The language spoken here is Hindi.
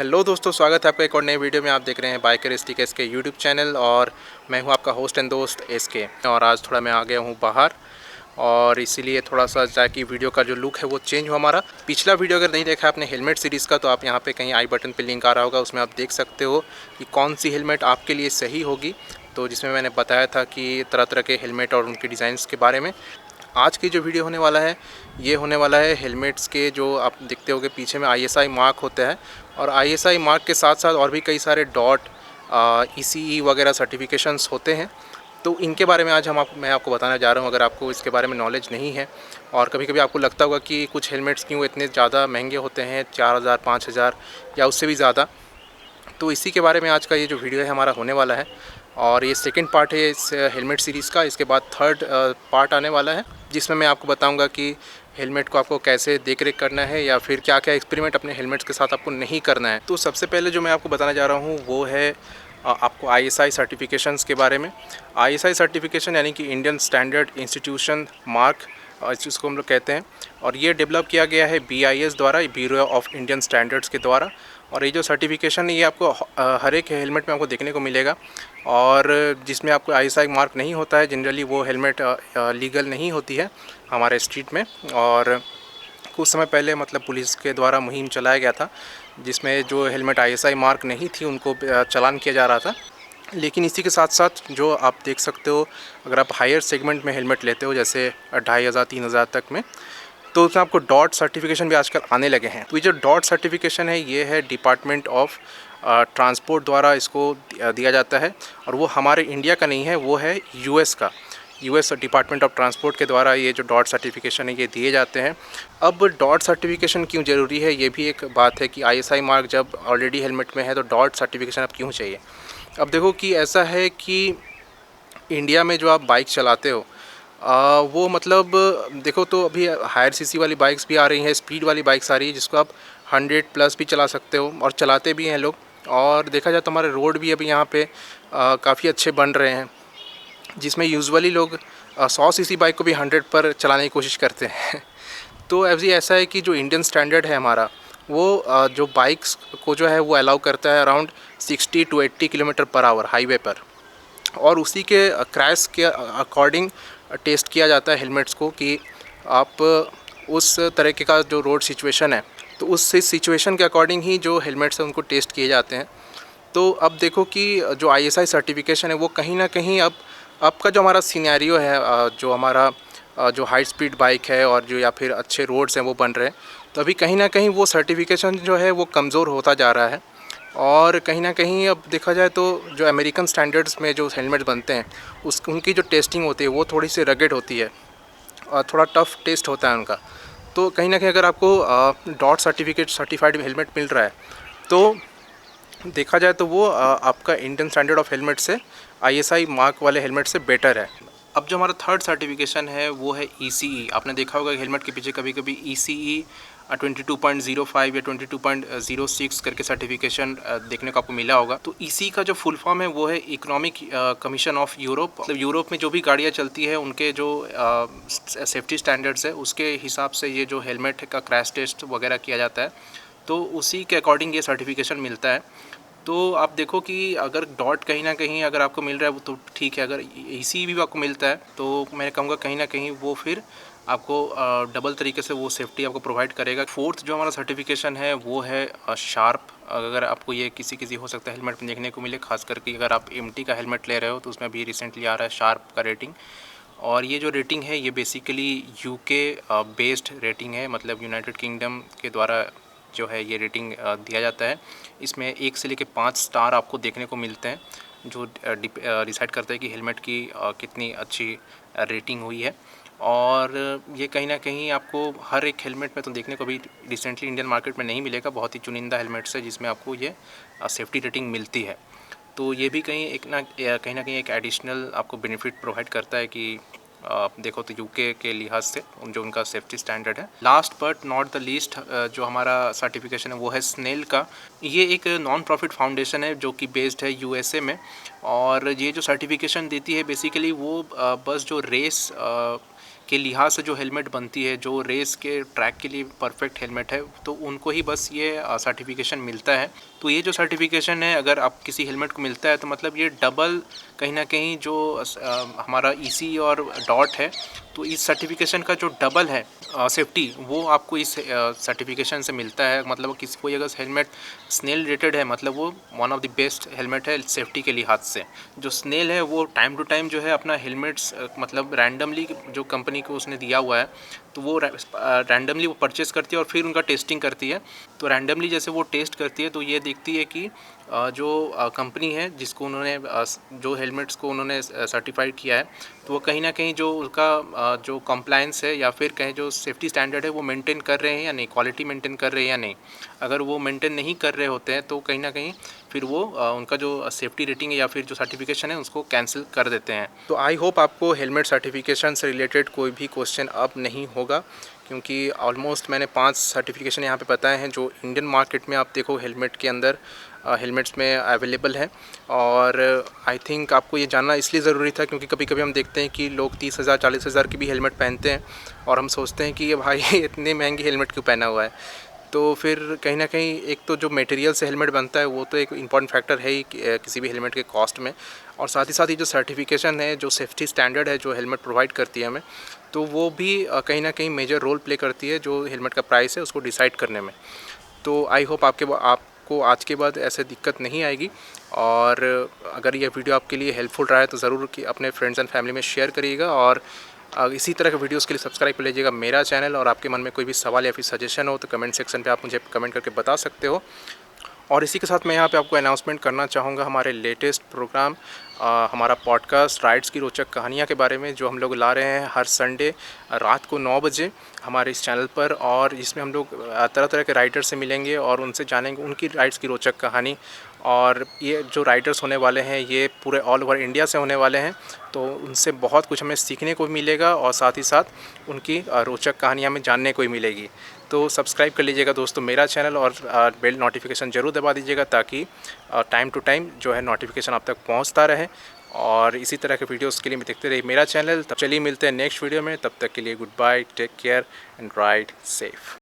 हेलो दोस्तों, स्वागत है आपका एक और नए वीडियो में। आप देख रहे हैं बाइकर एसके एस के यूट्यूब चैनल और मैं हूं आपका होस्ट एंड दोस्त एस के। और आज थोड़ा मैं आ गया हूं बाहर और इसीलिए थोड़ा सा ताकि वीडियो का जो लुक है वो चेंज हो हमारा। पिछला वीडियो अगर नहीं देखा आपने हेलमेट सीरीज़ का, तो आप यहां पे कहीं आई बटन पे लिंक आ रहा होगा, उसमें आप देख सकते हो कि कौन सी हेलमेट आपके लिए सही होगी। तो जिसमें मैंने बताया था कि तरह तरह के हेलमेट और उनके डिज़ाइंस के बारे में। आज की जो वीडियो होने वाला है ये होने वाला है हेलमेट्स के, जो आप देखते होगे पीछे में आईएसआई मार्क होता है, और आईएसआई मार्क के साथ साथ और भी कई सारे डॉट ईसीई वगैरह सर्टिफिकेशंस होते हैं। तो इनके बारे में आज मैं आपको बताने जा रहा हूँ। अगर आपको इसके बारे में नॉलेज नहीं है और कभी कभी आपको लगता होगा कि कुछ हेलमेट्स क्यों इतने ज़्यादा महंगे होते हैं, 4000 5000 या उससे भी ज़्यादा, तो इसी के बारे में आज का ये जो वीडियो है हमारा होने वाला है। और ये सेकंड पार्ट है इस हेलमेट सीरीज़ का। इसके बाद थर्ड पार्ट आने वाला है, जिसमें मैं आपको बताऊंगा कि हेलमेट को आपको कैसे देख रेख करना है या फिर क्या क्या एक्सपेरिमेंट अपने हेलमेट्स के साथ आपको नहीं करना है। तो सबसे पहले जो मैं आपको बताने जा रहा हूँ वो है आपको आईएसआई सर्टिफिकेशंस के बारे में। आईएसआई सर्टिफिकेशन यानी कि इंडियन स्टैंडर्ड इंस्टीट्यूशन मार्क, जिसको हम लोग कहते हैं। और ये डेवलप किया गया है बीआईएस द्वारा, ब्यूरो ऑफ इंडियन स्टैंडर्ड्स के द्वारा। और ये जो सर्टिफिकेशन है ये आपको हर एक हेलमेट में आपको देखने को मिलेगा। और जिसमें आपको आईएसआई मार्क नहीं होता है, जनरली वो हेलमेट लीगल नहीं होती है हमारे स्ट्रीट में। और कुछ समय पहले मतलब पुलिस के द्वारा मुहिम चलाया गया था, जिसमें जो हेलमेट आईएसआई मार्क नहीं थी उनको चालान किया जा रहा था। लेकिन इसी के साथ साथ जो आप देख सकते हो, अगर आप हायर सेगमेंट में हेलमेट लेते हो जैसे 2500 3000 तक में, तो उसमें आपको डॉट सर्टिफिकेशन भी आजकल आने लगे हैं। तो ये जो डॉट सर्टिफिकेशन है ये है डिपार्टमेंट ऑफ ट्रांसपोर्ट द्वारा इसको दिया जाता है। और वो हमारे इंडिया का नहीं है, वो है यूएस का। यूएस डिपार्टमेंट ऑफ ट्रांसपोर्ट के द्वारा ये जो डॉट सर्टिफिकेशन है ये दिए जाते हैं। अब डॉट सर्टिफिकेशन क्यों ज़रूरी है, ये भी एक बात है कि आईएसआई मार्क जब ऑलरेडी हेलमेट में है तो डॉट सर्टिफिकेशन अब क्यों चाहिए। अब देखो कि ऐसा है कि इंडिया में जो आप बाइक चलाते हो वो मतलब देखो तो अभी हायर सीसी वाली बाइक्स भी आ रही हैं, स्पीड वाली बाइक्स आ रही है जिसको आप 100 प्लस भी चला सकते हो और चलाते भी हैं लोग। और देखा जाए तो हमारे रोड भी अभी यहाँ पे काफ़ी अच्छे बन रहे हैं, जिसमें यूजुअली लोग 100 सीसी बाइक को भी 100 पर चलाने की कोशिश करते हैं। तो अभी ऐसा है कि जो इंडियन स्टैंडर्ड है हमारा, वो जो बाइक्स को जो है वो अलाउ करता है around 60 to 80 kilometre per hour highway पर। और उसी के क्रैश के अकॉर्डिंग टेस्ट किया जाता है हेलमेट्स को कि आप उस तरीके का जो रोड सिचुएशन है, तो उस सिचुएशन के अकॉर्डिंग ही जो हेलमेट्स हैं उनको टेस्ट किए जाते हैं। तो अब देखो कि जो आईएसआई सर्टिफिकेशन है वो कहीं ना कहीं अब आपका जो हमारा सिनेरियो है, जो हमारा जो हाई स्पीड बाइक है और जो या फिर अच्छे रोड्स हैं वो बन रहे हैं, तो अभी कहीं ना कहीं वो सर्टिफिकेशन जो है वो कमज़ोर होता जा रहा है। और कहीं ना कहीं अब देखा जाए तो जो अमेरिकन स्टैंडर्ड्स में जो हेलमेट बनते हैं उनकी जो टेस्टिंग होती है वो थोड़ी सी रगेड होती है और थोड़ा टफ टेस्ट होता है उनका। तो कहीं ना कहीं अगर आपको डॉट सर्टिफाइड हेलमेट मिल रहा है तो देखा जाए तो वो आपका इंडियन स्टैंडर्ड ऑफ हेलमेट से, आईएसआई मार्क वाले हेलमेट से बेटर है। अब जो हमारा थर्ड सर्टिफिकेशन है वो है ईसीई। आपने देखा होगा हेलमेट के पीछे कभी कभी ईसीई 22.05 या 22.06 करके सर्टिफिकेशन देखने को आपको मिला होगा। तो ईसी का जो फुल फॉर्म है वो है इकोनॉमिक कमीशन ऑफ यूरोप। मतलब यूरोप में जो भी गाड़ियाँ चलती है उनके जो सेफ्टी स्टैंडर्ड्स है उसके हिसाब से ये जो हेलमेट का क्रैश टेस्ट वगैरह किया जाता है, तो उसी के अकॉर्डिंग ये सर्टिफिकेशन मिलता है। तो आप देखो कि अगर डॉट कहीं ना कहीं अगर आपको मिल रहा है वो तो ठीक है, अगर इसी भी आपको मिलता है तो मैं कहूँगा कहीं ना कहीं वो फिर आपको डबल तरीके से वो सेफ्टी आपको प्रोवाइड करेगा। फोर्थ जो हमारा सर्टिफिकेशन है वो है शार्प। अगर आपको ये किसी हो सकता है हेलमेट में देखने को मिले, खास करके अगर आप एमटी का हेलमेट ले रहे हो तो उसमें भी रिसेंटली आ रहा है शार्प का रेटिंग। और ये जो रेटिंग है ये बेसिकली यूके बेस्ड रेटिंग है, मतलब यूनाइटेड किंगडम के द्वारा जो है ये रेटिंग दिया जाता है। इसमें 1 से लेकर 5 स्टार आपको देखने को मिलते हैं, जो डिसाइड करता है कि हेलमेट की कितनी अच्छी रेटिंग हुई है। और ये कहीं ना कहीं आपको हर एक हेलमेट में तो देखने को भी रिसेंटली इंडियन मार्केट में नहीं मिलेगा, बहुत ही चुनिंदा हेलमेट्स है जिसमें आपको ये सेफ्टी रेटिंग मिलती है। तो ये भी कहीं ना कहीं एक एडिशनल आपको बेनिफिट प्रोवाइड करता है कि आप देखो तो यूके के लिहाज से जो उनका सेफ्टी स्टैंडर्ड है। Last but not the least जो हमारा सर्टिफिकेशन है वो है स्नेल का। ये एक नॉन प्रॉफिट फाउंडेशन है जो कि बेस्ड है यूएसए में। और ये जो सर्टिफिकेशन देती है बेसिकली वो बस जो रेस के लिहाज से जो हेलमेट बनती है, जो रेस के ट्रैक के लिए परफेक्ट हेलमेट है, तो उनको ही बस ये सर्टिफिकेशन मिलता है। तो ये जो सर्टिफिकेशन है, अगर आप किसी हेलमेट को मिलता है तो मतलब ये डबल कहीं ना कहीं जो हमारा EC और डॉट है, तो इस सर्टिफिकेशन का जो डबल है सेफ्टी, वो आपको इस सर्टिफिकेशन से मिलता है। मतलब किसी कोई अगर हेलमेट स्नेल रिलेटेड है, मतलब वो one of the best helmet है सेफ्टी के लिहाज से। जो स्नेल है वो टाइम टू टाइम जो है अपना हेलमेट्स मतलब रैंडमली जो कंपनी को उसने दिया हुआ है, तो वो रैंडमली वो परचेज़ करती है और फिर उनका टेस्टिंग करती है। तो रैंडमली जैसे वो टेस्ट करती है तो ये देखती है कि जो कंपनी है जिसको उन्होंने जो हेलमेट्स को उन्होंने सर्टिफाइड किया है, तो वो कहीं ना कहीं जो उसका जो कंप्लायंस है या फिर कहीं जो सेफ्टी स्टैंडर्ड है वो मेंटेन कर रहे हैं या नहीं, क्वालिटी मेंटेन कर रहे हैं या नहीं। अगर वो मेंटेन नहीं कर रहे होते हैं तो कहीं ना कहीं फिर वो उनका जो सेफ्टी रेटिंग है या फिर जो सर्टिफिकेशन है उसको कैंसिल कर देते हैं। तो आई होप आपको हेलमेट सर्टिफिकेशन से रिलेटेड कोई भी क्वेश्चन अब नहीं होगा, क्योंकि ऑलमोस्ट मैंने 5 सर्टिफिकेशन यहाँ पे बताए हैं जो इंडियन मार्केट में आप देखो हेलमेट के अंदर हेलमेट्स में अवेलेबल है। और आई थिंक आपको ये जानना इसलिए ज़रूरी था क्योंकि कभी कभी हम देखते हैं कि लोग 30,000 40,000 की भी हेलमेट पहनते हैं और हम सोचते हैं कि ये भाई इतने महंगी हेलमेट क्यों पहना हुआ है। तो फिर कहीं ना कहीं एक तो जो मटेरियल से हेलमेट बनता है वो तो एक इम्पॉर्टेंट फैक्टर है ही किसी भी हेलमेट के कॉस्ट में, और साथ ही जो सर्टिफिकेशन है, जो सेफ्टी स्टैंडर्ड है जो हेलमेट प्रोवाइड करती है हमें, तो वो भी कहीं ना कहीं मेजर रोल प्ले करती है जो हेलमेट का प्राइस है उसको डिसाइड करने में। तो आई होप आपको आज के बाद ऐसे दिक्कत नहीं आएगी। और अगर ये वीडियो आपके लिए हेल्पफुल रहा है तो ज़रूर कि अपने फ्रेंड्स एंड फैमिली में शेयर करिएगा, और इसी तरह के वीडियोस के लिए सब्सक्राइब कर लीजिएगा मेरा चैनल। और आपके मन में कोई भी सवाल या फिर सजेशन हो तो कमेंट सेक्शन पे आप मुझे कमेंट करके बता सकते हो। और इसी के साथ मैं यहाँ पे आपको अनाउंसमेंट करना चाहूँगा हमारे लेटेस्ट प्रोग्राम, हमारा पॉडकास्ट राइड्स की रोचक कहानियाँ के बारे में, जो हम लोग ला रहे हैं हर संडे रात को 9 बजे हमारे इस चैनल पर। और इसमें हम लोग तरह तरह के राइडर से मिलेंगे और उनसे जानेंगे उनकी राइड्स की रोचक कहानी। और ये जो राइडर्स होने वाले हैं ये पूरे ऑल ओवर इंडिया से होने वाले हैं, तो उनसे बहुत कुछ हमें सीखने को मिलेगा और साथ ही साथ उनकी रोचक कहानियाँ हमें जानने को ही मिलेगी। तो सब्सक्राइब कर लीजिएगा दोस्तों मेरा चैनल, और बेल नोटिफिकेशन ज़रूर दबा दीजिएगा ताकि टाइम टू टाइम जो है नोटिफिकेशन आप तक पहुंचता रहे। और इसी तरह के वीडियोस के लिए देखते रहिए मेरा चैनल। तब चलिए मिलते हैं नेक्स्ट वीडियो में, तब तक के लिए good bye, take care and ride safe.